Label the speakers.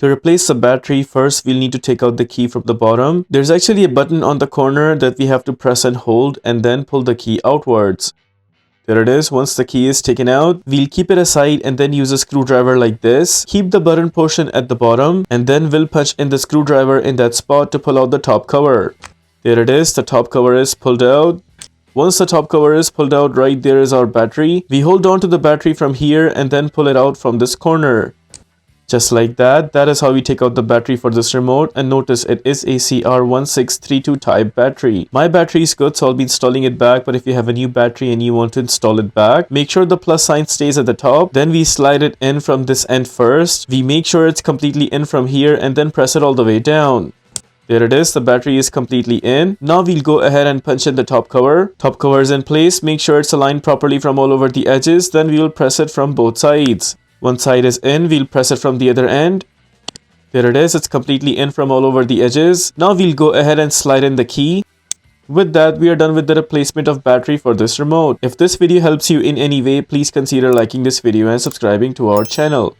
Speaker 1: To replace the battery, first we'll need to take out the key from the bottom. There's actually a button on the corner that we have to press and hold and then pull the key outwards. There it is. Once the key is taken out, we'll keep it aside and then use a screwdriver like this. Keep the button portion at the bottom and then we'll punch in the screwdriver in that spot to pull out the top cover. There it is. The top cover is pulled out. Once the top cover is pulled out, right there is our battery. We hold on to the battery from here and then pull it out from this corner. Just like that. That is how we take out the battery for this remote, and notice it is a CR1632 type battery. My battery is good, so I'll be installing it back, but if you have a new battery and you want to install it back, make sure the plus sign stays at the top. Then we slide it in from this end first. We make sure it's completely in from here and then press it all the way down. There it is, the battery is completely in. Now we'll go ahead and punch in the top cover. Top cover is in place. Make sure it's aligned properly from all over the edges. Then we will press it from both sides. One side is in, we'll press it from the other end. There it is, it's completely in from all over the edges. Now we'll go ahead and slide in the key. With that, we are done with the replacement of battery for this remote. If this video helps you in any way, please consider liking this video and subscribing to our channel.